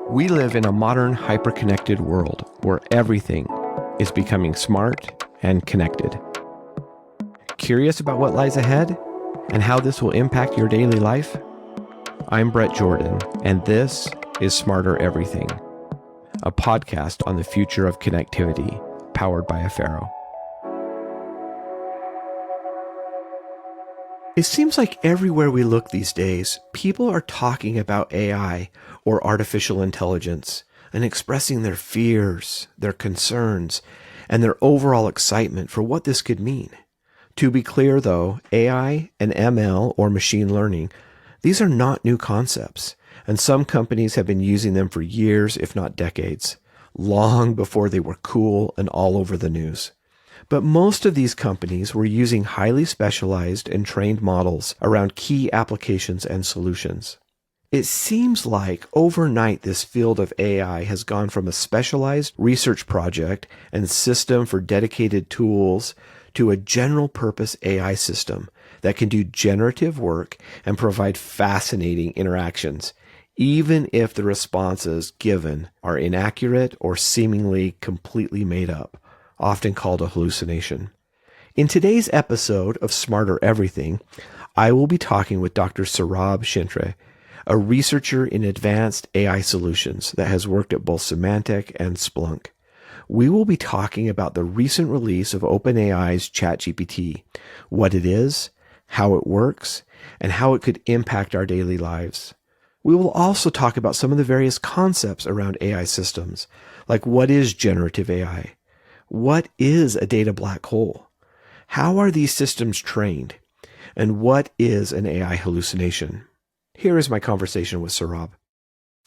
We live in a modern, hyper-connected world where everything is becoming smart and connected. Curious about what lies ahead and how this will impact your daily life? I'm Brett Jordan, and this is Smarter Everything, a podcast on the future of connectivity powered by Affero. It seems like everywhere we look these days, people are talking about AI or artificial intelligence and expressing their fears, their concerns, and their overall excitement for what this could mean. To be clear though, AI and ML or machine learning, these are not new concepts, and some companies have been using them for years, if not decades, long before they were cool and all over the news. But most of these companies were using highly specialized and trained models around key applications and solutions. It seems like overnight this field of AI has gone from a specialized research project and system for dedicated tools to a general purpose AI system that can do generative work and provide fascinating interactions, even if the responses given are inaccurate or seemingly completely made up, often called a hallucination. In today's episode of Smarter Everything, I will be talking with Dr. Saurabh Shintre, a researcher in advanced AI solutions that has worked at both Symantec and Splunk. We will be talking about the recent release of OpenAI's ChatGPT, what it is, how it works, and how it could impact our daily lives. We will also talk about some of the various concepts around AI systems, like what is generative AI? What is a data black hole? How are these systems trained? And what is an AI hallucination? Here is my conversation with Saurabh.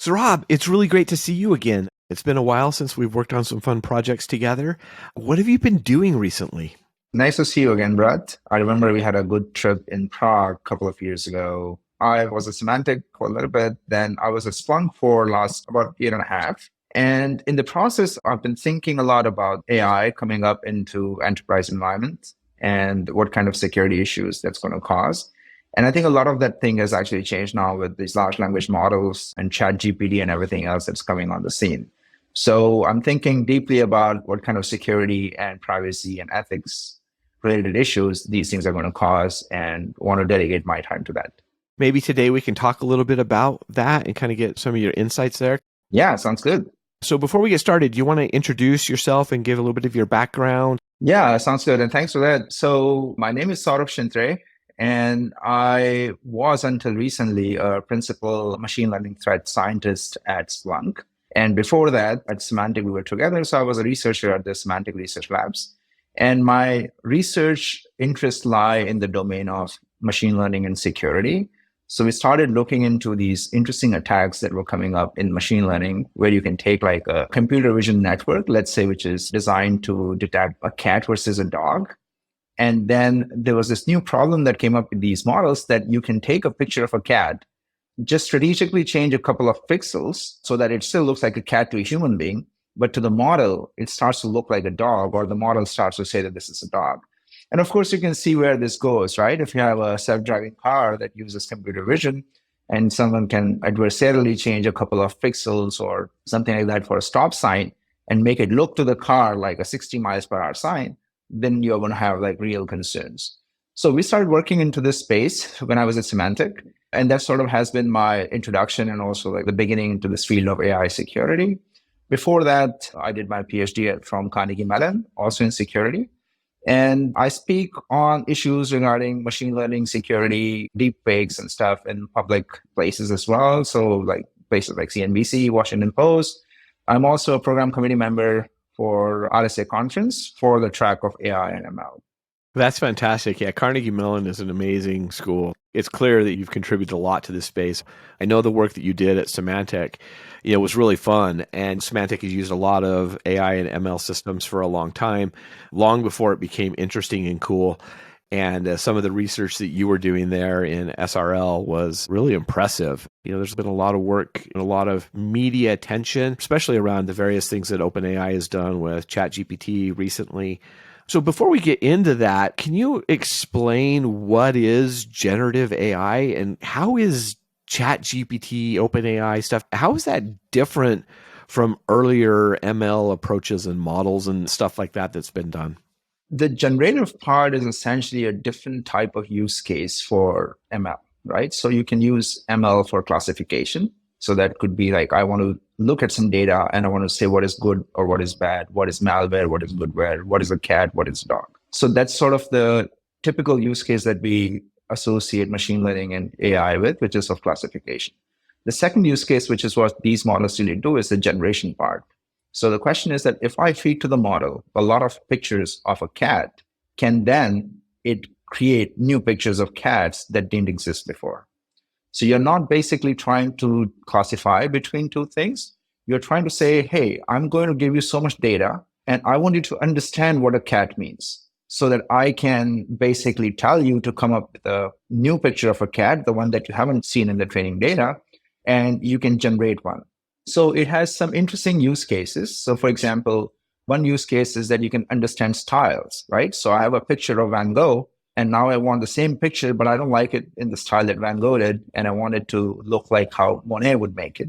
Saurabh, it's really great to see you again. It's been a while since we've worked on some fun projects together. What have you been doing recently? Nice to see you again, Brett. I remember we had a good trip in Prague a couple of years ago. I was at Symantec for a little bit, then I was at Splunk for last about a year and a half. And in the process, I've been thinking a lot about AI coming up into enterprise environments and what kind of security issues that's going to cause. And I think a lot of that thing has actually changed now with these large language models and ChatGPT and everything else that's coming on the scene. So I'm thinking deeply about what kind of security and privacy and ethics related issues these things are going to cause and want to dedicate my time to that. Maybe today we can talk a little bit about that and kind of get some of your insights there. Yeah, sounds good. So before we get started, do you want to introduce yourself and give a little bit of your background? Yeah, sounds good. And thanks for that. So my name is Saurabh Shintre, and I was until recently a principal machine learning threat scientist at Splunk. And before that, at Symantec, we were together. So I was a researcher at the Symantec Research Labs. And my research interests lie in the domain of machine learning and security. So we started looking into these interesting attacks that were coming up in machine learning, where you can take like a computer vision network, let's say, which is designed to detect a cat versus a dog. And then there was this new problem that came up with these models that you can take a picture of a cat, just strategically change a couple of pixels so that it still looks like a cat to a human being. But to the model, it starts to look like a dog, or the model starts to say that this is a dog. And of course, you can see where this goes, right? If you have a self-driving car that uses computer vision and someone can adversarially change a couple of pixels or something like that for a stop sign and make it look to the car like a 60 miles per hour sign, then you're going to have like real concerns. So we started working into this space when I was at Symantec. And that sort of has been my introduction and also like the beginning into this field of AI security. Before that, I did my PhD from Carnegie Mellon, also in security. And I speak on issues regarding machine learning, security, deep fakes and stuff in public places as well. So like places like CNBC, Washington Post. I'm also a program committee member for RSA conference for the track of AI and ML. That's fantastic. Yeah, Carnegie Mellon is an amazing school. It's clear that you've contributed a lot to this space. I know the work that you did at Symantec, was really fun. And Symantec has used a lot of AI and ML systems for a long time, long before it became interesting and cool. And some of the research that you were doing there in SRL was really impressive. There's been a lot of work and a lot of media attention, especially around the various things that OpenAI has done with ChatGPT recently. So before we get into that, can you explain what is generative AI and how is ChatGPT, OpenAI stuff, how is that different from earlier ML approaches and models and stuff like that that's been done? The generative part is essentially a different type of use case for ML, right? So you can use ML for classification. So that could be like, I want to look at some data and I want to say what is good or what is bad, what is malware, what is goodware, what is a cat, what is a dog. So that's sort of the typical use case that we associate machine learning and AI with, which is of classification. The second use case, which is what these models really do, is the generation part. So the question is that if I feed to the model a lot of pictures of a cat, can then it create new pictures of cats that didn't exist before? So you're not basically trying to classify between two things. You're trying to say, hey, I'm going to give you so much data and I want you to understand what a cat means so that I can basically tell you to come up with a new picture of a cat, the one that you haven't seen in the training data, and you can generate one. So it has some interesting use cases. So for example, one use case is that you can understand styles, right? So I have a picture of Van Gogh and now I want the same picture, but I don't like it in the style that Van Gogh did. And I want it to look like how Monet would make it.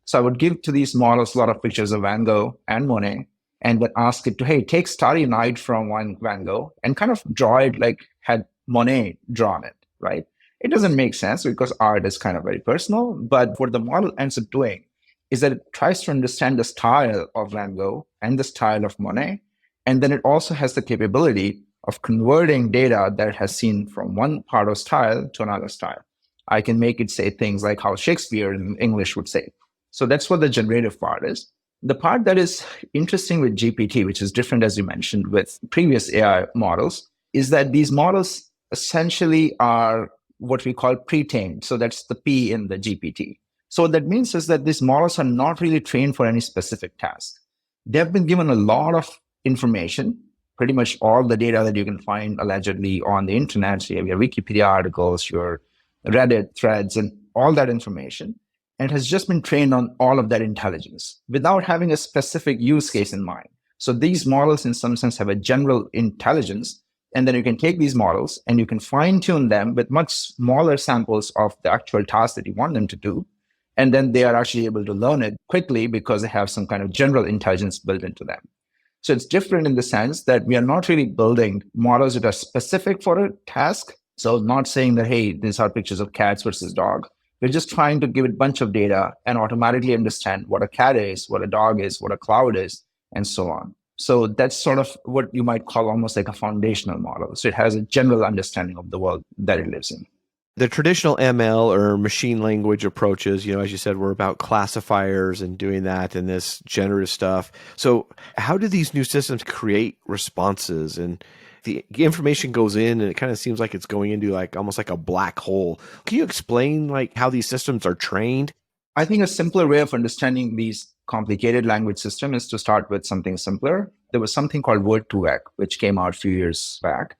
So I would give to these models a lot of pictures of Van Gogh and Monet and then ask it to, hey, take Starry Night from one Van Gogh and kind of draw it like had Monet drawn it, right? It doesn't make sense because art is kind of very personal. But what the model ends up doing is that it tries to understand the style of Van Gogh and the style of Monet. And then it also has the capability of converting data that it has seen from one part of style to another style. I can make it say things like how Shakespeare in English would say. So that's what the generative part is. The part that is interesting with GPT, which is different, as you mentioned, with previous AI models, is that these models essentially are what we call pre-trained. So that's the P in the GPT. So what that means is that these models are not really trained for any specific task. They've been given a lot of information, pretty much all the data that you can find allegedly on the internet. So you have your Wikipedia articles, your Reddit threads, and all that information. And it has just been trained on all of that intelligence without having a specific use case in mind. So these models, in some sense, have a general intelligence. And then you can take these models and you can fine tune them with much smaller samples of the actual task that you want them to do. And then they are actually able to learn it quickly because they have some kind of general intelligence built into them. So it's different in the sense that we are not really building models that are specific for a task. So not saying that, hey, these are pictures of cats versus dog. We're just trying to give it a bunch of data and automatically understand what a cat is, what a dog is, what a cloud is, and so on. So that's sort of what you might call almost like a foundational model. So it has a general understanding of the world that it lives in. The traditional ML or machine language approaches, as you said, were about classifiers and doing that and this generative stuff. So how do these new systems create responses? And the information goes in and it kind of seems like it's going into like almost like a black hole. Can you explain like how these systems are trained? I think a simpler way of understanding these complicated language systems is to start with something simpler. There was something called Word2Vec, which came out a few years back.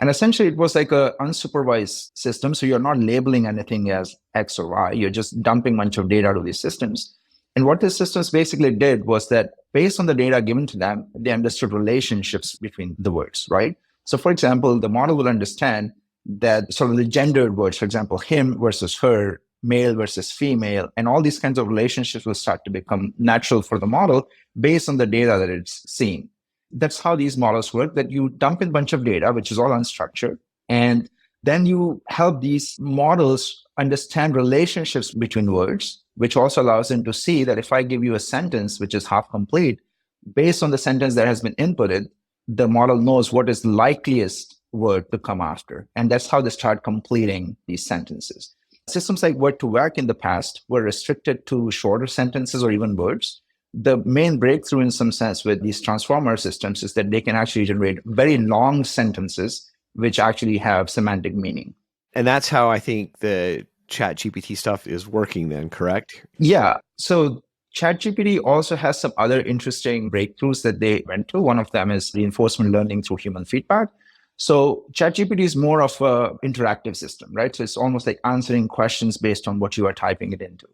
And essentially, it was like an unsupervised system. So you're not labeling anything as X or Y. You're just dumping a bunch of data to these systems. And what these systems basically did was that based on the data given to them, they understood relationships between the words, right? So for example, the model will understand that sort of the gendered words, for example, him versus her, male versus female, and all these kinds of relationships will start to become natural for the model based on the data that it's seeing. That's how these models work, that you dump in a bunch of data, which is all unstructured, and then you help these models understand relationships between words, which also allows them to see that if I give you a sentence which is half complete, based on the sentence that has been inputted, the model knows what is the likeliest word to come after. And that's how they start completing these sentences. Systems like Word2Vec in the past were restricted to shorter sentences or even words. The main breakthrough in some sense with these transformer systems is that they can actually generate very long sentences, which actually have semantic meaning. And that's how I think the ChatGPT stuff is working then, correct? Yeah. So ChatGPT also has some other interesting breakthroughs that they went to. One of them is reinforcement learning through human feedback. So ChatGPT is more of an interactive system, right? So it's almost like answering questions based on what you are typing it into.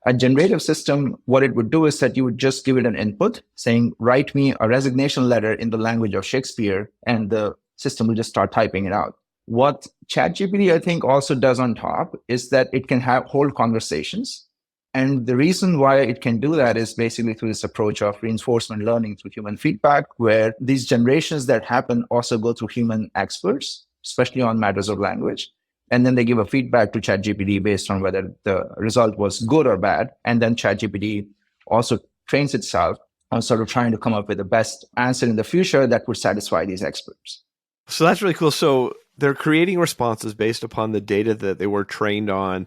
A generative system, what it would do is that you would just give it an input saying, write me a resignation letter in the language of Shakespeare, and the system will just start typing it out. What ChatGPT, I think, also does on top is that it can have whole conversations. And the reason why it can do that is basically through this approach of reinforcement learning through human feedback, where these generations that happen also go through human experts, especially on matters of language. And then they give a feedback to ChatGPT based on whether the result was good or bad. And then ChatGPT also trains itself on sort of trying to come up with the best answer in the future that would satisfy these experts. So that's really cool. So they're creating responses based upon the data that they were trained on.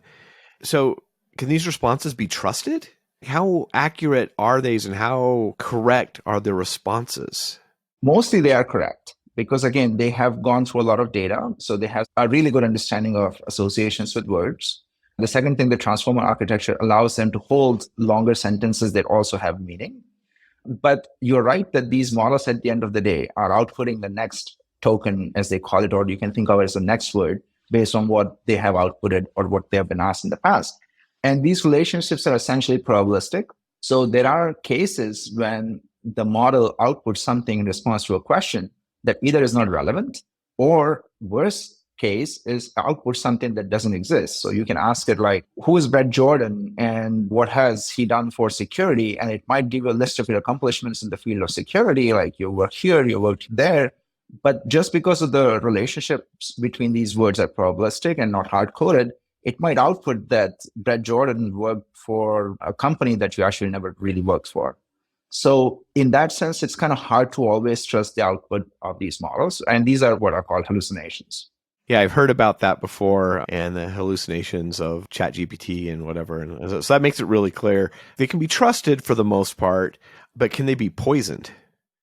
So can these responses be trusted? How accurate are these and how correct are the responses? Mostly they are correct because, again, they have gone through a lot of data. So they have a really good understanding of associations with words. The second thing, the transformer architecture allows them to hold longer sentences that also have meaning. But you're right that these models at the end of the day are outputting the next token, as they call it, or you can think of it as the next word based on what they have outputted or what they have been asked in the past. And these relationships are essentially probabilistic. So there are cases when the model outputs something in response to a question that either is not relevant or, worse case, is output something that doesn't exist. So you can ask it like, who is Brett Jordan and what has he done for security? And it might give you a list of your accomplishments in the field of security, like you work here, you worked there. But just because of the relationships between these words are probabilistic and not hard-coded, it might output that Brett Jordan worked for a company that you actually never really worked for. So in that sense, it's kind of hard to always trust the output of these models. And these are what are called hallucinations. Yeah, I've heard about that before and the hallucinations of ChatGPT and whatever. And so that makes it really clear. They can be trusted for the most part, but can they be poisoned?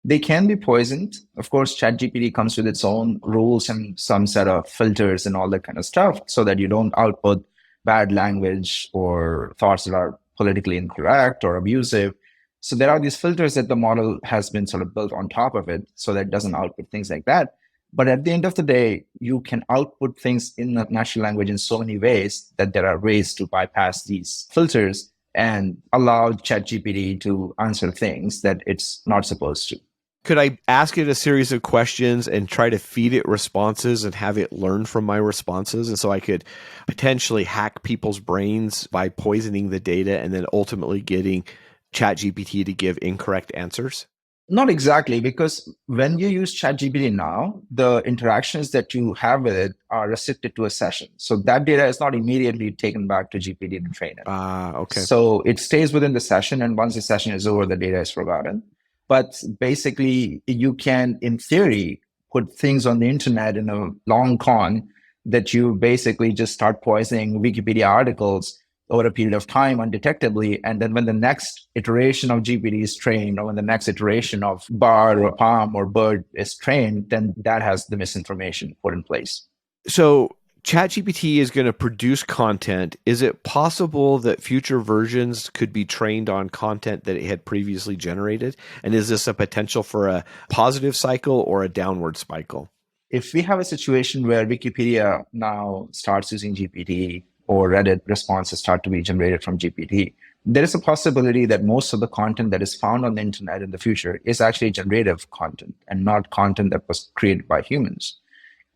They can be poisoned. Of course, ChatGPT comes with its own rules and some set of filters and all that kind of stuff so that you don't output bad language or thoughts that are politically incorrect or abusive. So there are these filters that the model has been sort of built on top of it so that it doesn't output things like that. But at the end of the day, you can output things in the natural language in so many ways that there are ways to bypass these filters and allow ChatGPT to answer things that it's not supposed to. Could I ask it a series of questions and try to feed it responses and have it learn from my responses? And so I could potentially hack people's brains by poisoning the data and then ultimately getting ChatGPT to give incorrect answers? Not exactly, because when you use ChatGPT now, the interactions that you have with it are restricted to a session. So that data is not immediately taken back to GPT to train it. Okay. So it stays within the session, and once the session is over, the data is forgotten. But basically, you can, in theory, put things on the internet in a long con that you basically just start poisoning Wikipedia articles over a period of time undetectably. And then when the next iteration of GPT is trained, or when the next iteration of Bard or Palm or Bird is trained, then that has the misinformation put in place. So ChatGPT is going to produce content. Is it possible that future versions could be trained on content that it had previously generated? And is this a potential for a positive cycle or a downward cycle? If we have a situation where Wikipedia now starts using GPT or Reddit responses start to be generated from GPT, there is a possibility that most of the content that is found on the internet in the future is actually generative content and not content that was created by humans.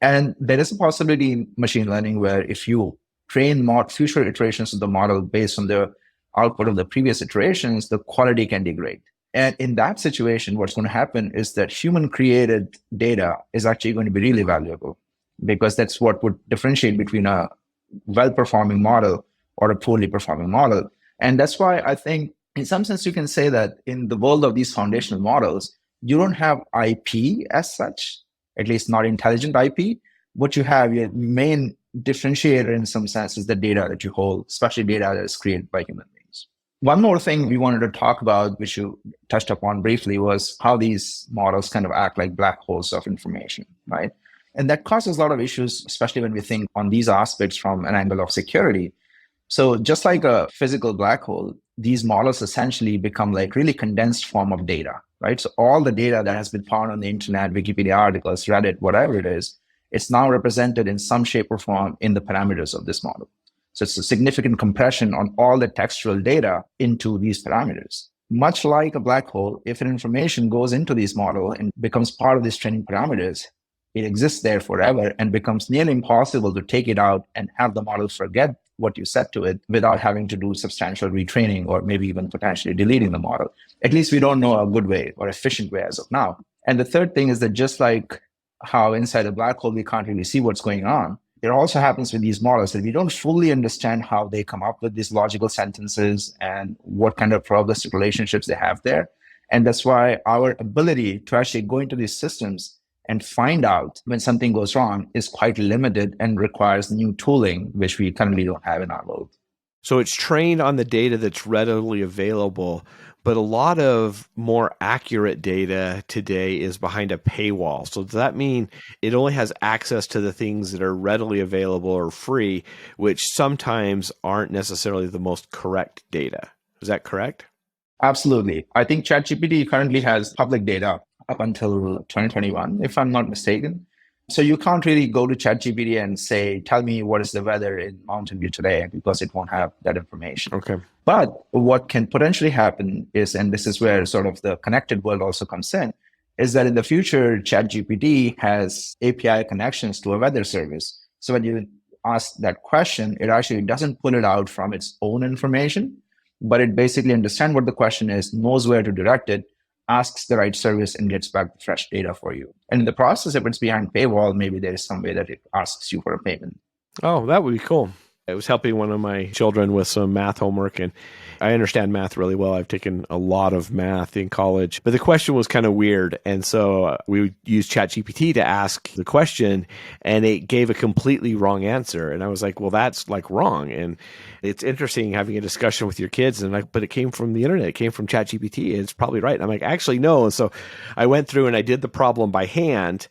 And there is a possibility in machine learning where if you train more future iterations of the model based on the output of the previous iterations, the quality can degrade. And in that situation, what's going to happen is that human created data is actually going to be really valuable, because that's what would differentiate between a well-performing model or a poorly performing model. And that's why I think in some sense you can say that in the world of these foundational models, you don't have IP as such, at least not intelligent IP. What you have, your main differentiator in some sense, is the data that you hold, especially data that is created by human beings. One more thing we wanted to talk about, which you touched upon briefly, was how these models kind of act like black holes of information, right? And that causes a lot of issues, especially when we think on these aspects from an angle of security. So just like a physical black hole, these models essentially become like really condensed form of data, right? So all the data that has been found on the internet, Wikipedia articles, Reddit, whatever it is, it's now represented in some shape or form in the parameters of this model. So it's a significant compression on all the textual data into these parameters. Much like a black hole, if an information goes into this model and becomes part of these training parameters, it exists there forever and becomes nearly impossible to take it out and have the model forget what you said to it without having to do substantial retraining or maybe even potentially deleting the model. At least we don't know a good way or efficient way as of now. And the third thing is that just like how inside a black hole we can't really see what's going on, it also happens with these models that we don't fully understand how they come up with these logical sentences and what kind of probabilistic relationships they have there. And that's why our ability to actually go into these systems and find out when something goes wrong is quite limited and requires new tooling, which we currently don't have in our world. So it's trained on the data that's readily available, but a lot of more accurate data today is behind a paywall. So does that mean it only has access to the things that are readily available or free, which sometimes aren't necessarily the most correct data? Is that correct? Absolutely. I think ChatGPT currently has public data up until 2021, if I'm not mistaken. So you can't really go to ChatGPT and say, tell me what is the weather in Mountain View today, because it won't have that information. Okay. But what can potentially happen is, and this is where sort of the connected world also comes in, is that in the future, ChatGPT has API connections to a weather service. So when you ask that question, it actually doesn't pull it out from its own information, but it basically understands what the question is, knows where to direct it, asks the right service, and gets back the fresh data for you. And in the process, if it's behind paywall, maybe there is some way that it asks you for a payment. Oh, that would be cool. I was helping one of my children with some math homework, and I understand math really well. I've taken a lot of math in college, but the question was kind of weird. And so we used ChatGPT to ask the question, and it gave a completely wrong answer. And I was like, well, that's like wrong. And it's interesting having a discussion with your kids, and like, but it came from the internet. It came from ChatGPT. It's probably right. And I'm like, actually, no. And so I went through and I did the problem by hand,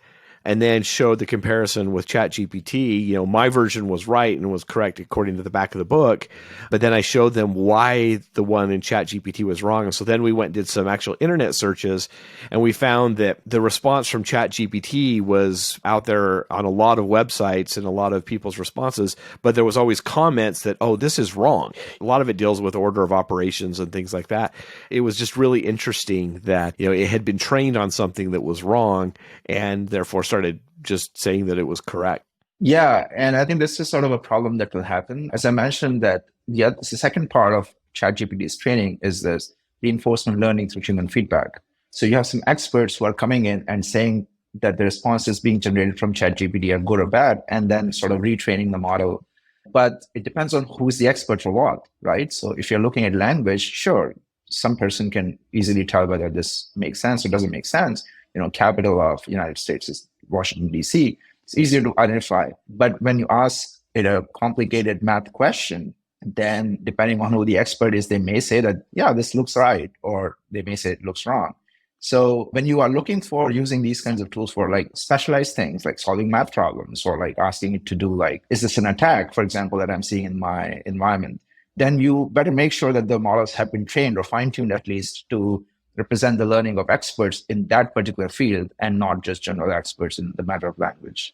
and then showed the comparison with ChatGPT. You know, my version was right and was correct according to the back of the book, but then I showed them why the one in ChatGPT was wrong. And so then we went and did some actual internet searches, and we found that the response from ChatGPT was out there on a lot of websites and a lot of people's responses, but there was always comments that, oh, this is wrong. A lot of it deals with order of operations and things like that. It was just really interesting that, you know, it had been trained on something that was wrong, and therefore started just saying that it was correct. Yeah, and I think this is sort of a problem that will happen. As I mentioned, that the second part of ChatGPT's training is this reinforcement learning through human feedback. So you have some experts who are coming in and saying that the responses being generated from ChatGPT are good or bad, and then sort of retraining the model. But it depends on who's the expert for what, right? So if you're looking at language, sure, some person can easily tell whether this makes sense or doesn't make sense. You know, capital of United States is Washington, D.C. It's easier to identify. But when you ask it a complicated math question, then depending on who the expert is, they may say that, yeah, this looks right, or they may say it looks wrong. So when you are looking for using these kinds of tools for like specialized things, like solving math problems, or like asking it to do like, is this an attack, for example, that I'm seeing in my environment, then you better make sure that the models have been trained or fine-tuned at least to represent the learning of experts in that particular field and not just general experts in the matter of language.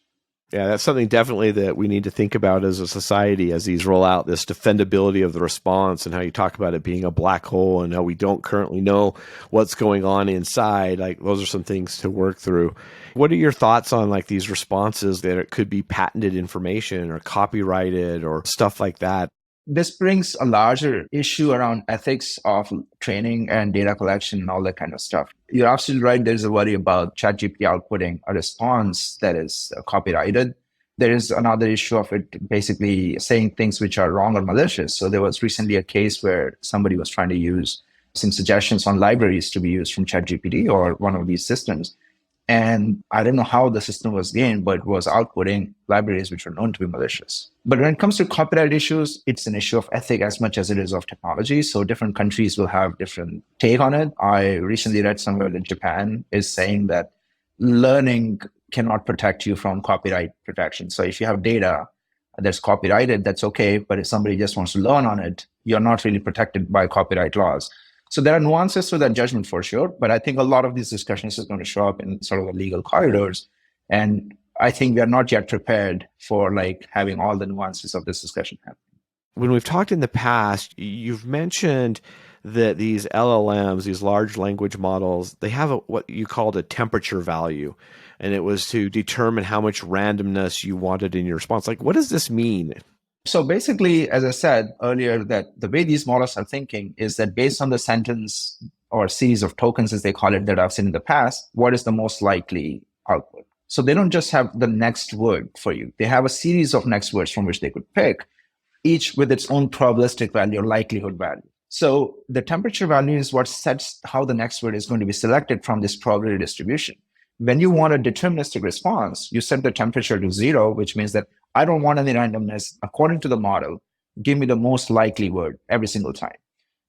Yeah, that's something definitely that we need to think about as a society as these roll out, this defendability of the response, and how you talk about it being a black hole and how we don't currently know what's going on inside. Like, those are some things to work through. What are your thoughts on like these responses that it could be patented information or copyrighted or stuff like that? This brings a larger issue around ethics of training and data collection and all that kind of stuff. You're absolutely right. There's a worry about ChatGPT outputting a response that is copyrighted. There is another issue of it basically saying things which are wrong or malicious. So there was recently a case where somebody was trying to use some suggestions on libraries to be used from ChatGPT or one of these systems. And I don't know how the system was gained, but was outputting libraries which are known to be malicious. But when it comes to copyright issues, it's an issue of ethic as much as it is of technology. So different countries will have different take on it. I recently read somewhere that Japan is saying that learning cannot protect you from copyright protection. So if you have data that's copyrighted, that's okay. But if somebody just wants to learn on it, you're not really protected by copyright laws. So there are nuances to that judgment for sure, but I think a lot of these discussions is going to show up in sort of the legal corridors. And I think we are not yet prepared for like having all the nuances of this discussion happen. When we've talked in the past, you've mentioned that these LLMs, these large language models, they have what you called a temperature value. And it was to determine how much randomness you wanted in your response. Like, what does this mean? So basically, as I said earlier, that the way these models are thinking is that based on the sentence or series of tokens, as they call it, that I've seen in the past, what is the most likely output? So they don't just have the next word for you. They have a series of next words from which they could pick, each with its own probabilistic value or likelihood value. So the temperature value is what sets how the next word is going to be selected from this probability distribution. When you want a deterministic response, you set the temperature to 0, which means that I don't want any randomness. According to the model, give me the most likely word every single time.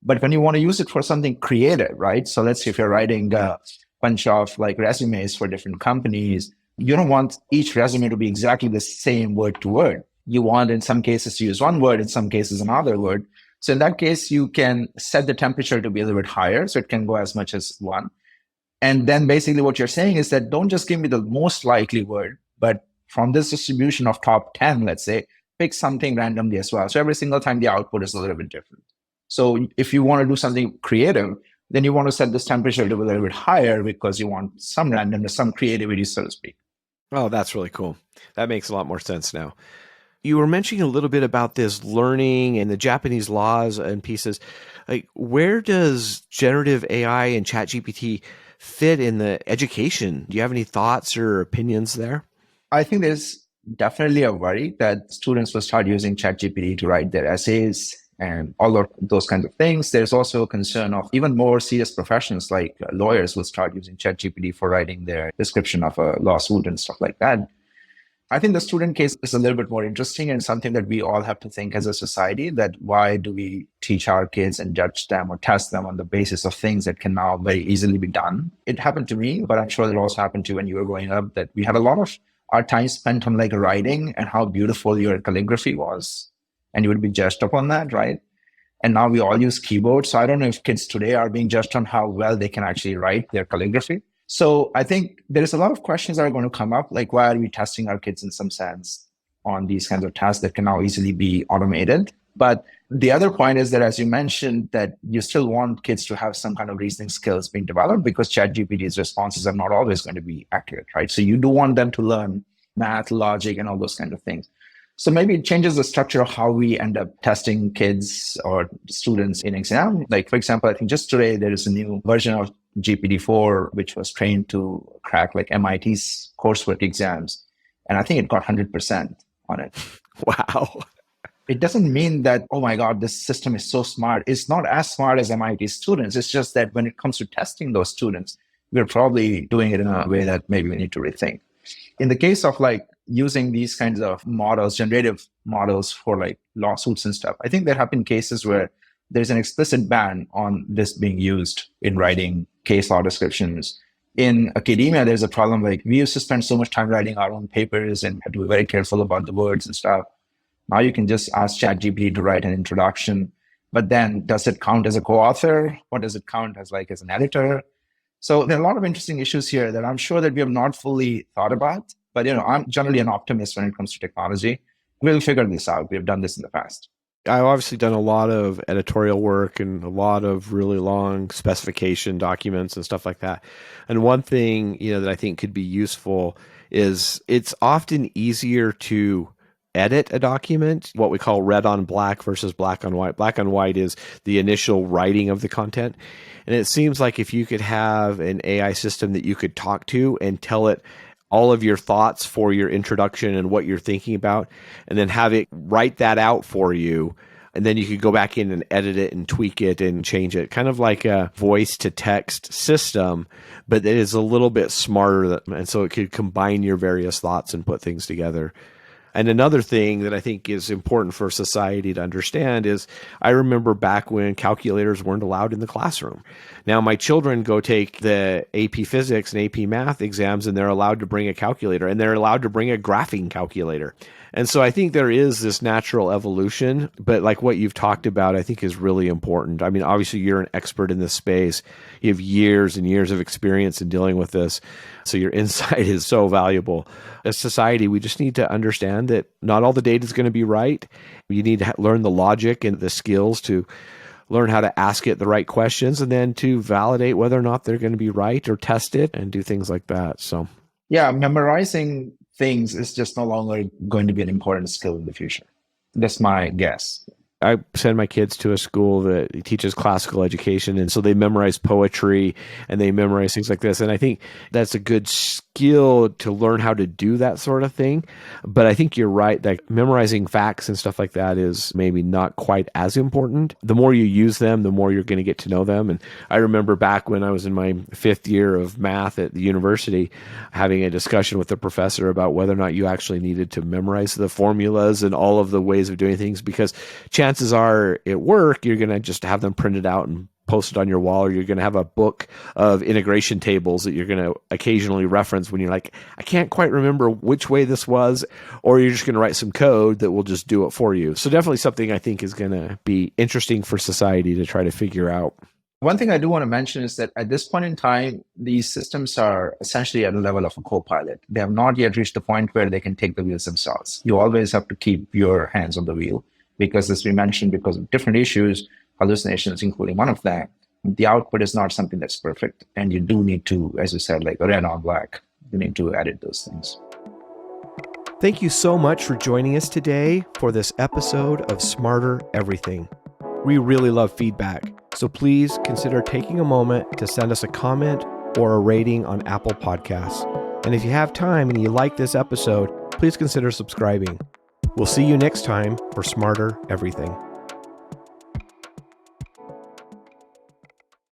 But when you want to use it for something creative, right? So let's say if you're writing a bunch of like resumes for different companies, you don't want each resume to be exactly the same word to word. You want in some cases to use one word, in some cases another word. So in that case, you can set the temperature to be a little bit higher. So it can go as much as 1. And then basically what you're saying is that don't just give me the most likely word, but from this distribution of top 10, let's say, pick something randomly as well. So every single time the output is a little bit different. So if you want to do something creative, then you want to set this temperature to be a little bit higher because you want some randomness, some creativity, so to speak. Oh, that's really cool. That makes a lot more sense now. You were mentioning a little bit about this learning and the Japanese laws and pieces. Like, where does generative AI and ChatGPT fit in the education? Do you have any thoughts or opinions there? I think there's definitely a worry that students will start using ChatGPT to write their essays and all of those kinds of things. There's also a concern of even more serious professions like lawyers will start using ChatGPT for writing their description of a lawsuit and stuff like that. I think the student case is a little bit more interesting and something that we all have to think as a society, that why do we teach our kids and judge them or test them on the basis of things that can now very easily be done? It happened to me, but I'm sure it also happened to you when you were growing up, that we had a lot of our time spent on like writing and how beautiful your calligraphy was. And you would be judged upon that, right? And now we all use keyboards. So I don't know if kids today are being judged on how well they can actually write their calligraphy. So I think there's a lot of questions that are going to come up, like why are we testing our kids in some sense on these kinds of tasks that can now easily be automated? But the other point is that, as you mentioned, that you still want kids to have some kind of reasoning skills being developed because ChatGPT's responses are not always going to be accurate, right? So you do want them to learn math, logic, and all those kinds of things. So maybe it changes the structure of how we end up testing kids or students in exam. Like, for example, I think just today there is a new version of GPT-4, which was trained to crack like MIT's coursework exams. And I think it got 100% on it. Wow. It doesn't mean that, oh my God, this system is so smart. It's not as smart as MIT students. It's just that when it comes to testing those students, we're probably doing it in a way that maybe we need to rethink. In the case of like using these kinds of models, generative models for like lawsuits and stuff, I think there have been cases where there's an explicit ban on this being used in writing case law descriptions. In academia, there's a problem like we used to spend so much time writing our own papers and had to be very careful about the words and stuff. Now you can just ask ChatGPT to write an introduction, but then does it count as a co-author or does it count as like as an editor? So there are a lot of interesting issues here that I'm sure that we have not fully thought about. But I'm generally an optimist when it comes to technology. We'll figure this out. We've done this in the past. I've obviously done a lot of editorial work and a lot of really long specification documents and stuff like that. And one thing, that I think could be useful is it's often easier to edit a document, what we call red on black versus black on white. Black on white is the initial writing of the content. And it seems like if you could have an AI system that you could talk to and tell it all of your thoughts for your introduction and what you're thinking about, and then have it write that out for you. And then you could go back in and edit it and tweak it and change it, kind of like a voice to text system, but it is a little bit smarter. And so it could combine your various thoughts and put things together. And another thing that I think is important for society to understand is I remember back when calculators weren't allowed in the classroom. Now my children go take the AP Physics and AP Math exams and they're allowed to bring a calculator and they're allowed to bring a graphing calculator. And so I think there is this natural evolution, but like what you've talked about, I think is really important. I mean, obviously you're an expert in this space. You have years and years of experience in dealing with this. So your insight is so valuable. As society, we just need to understand that not all the data is going to be right. You need to learn the logic and the skills to learn how to ask it the right questions and then to validate whether or not they're going to be right or test it and do things like that. So, yeah, memorizing things is just no longer going to be an important skill in the future. That's my guess. I send my kids to a school that teaches classical education, and so they memorize poetry and they memorize things like this. And I think that's a good skill to learn how to do that sort of thing. But I think you're right that memorizing facts and stuff like that is maybe not quite as important. The more you use them, the more you're going to get to know them. And I remember back when I was in my 5th year of math at the university, having a discussion with the professor about whether or not you actually needed to memorize the formulas and all of the ways of doing things, because chances are at work, you're going to just have them printed out and posted on your wall, or you're going to have a book of integration tables that you're going to occasionally reference when you're like, I can't quite remember which way this was, or you're just going to write some code that will just do it for you. So definitely something I think is going to be interesting for society to try to figure out. One thing I do want to mention is that at this point in time, these systems are essentially at a level of a co-pilot. They have not yet reached the point where they can take the wheels themselves. You always have to keep your hands on the wheel because, as we mentioned, because of different issues, hallucinations including one of them, the output is not something that's perfect. And you do need to, as you said, like red on black, you need to edit those things. Thank you so much for joining us today for this episode of Smarter Everything. We really love feedback, so please consider taking a moment to send us a comment or a rating on Apple Podcasts. And if you have time and you like this episode, please consider subscribing. We'll see you next time for Smarter Everything.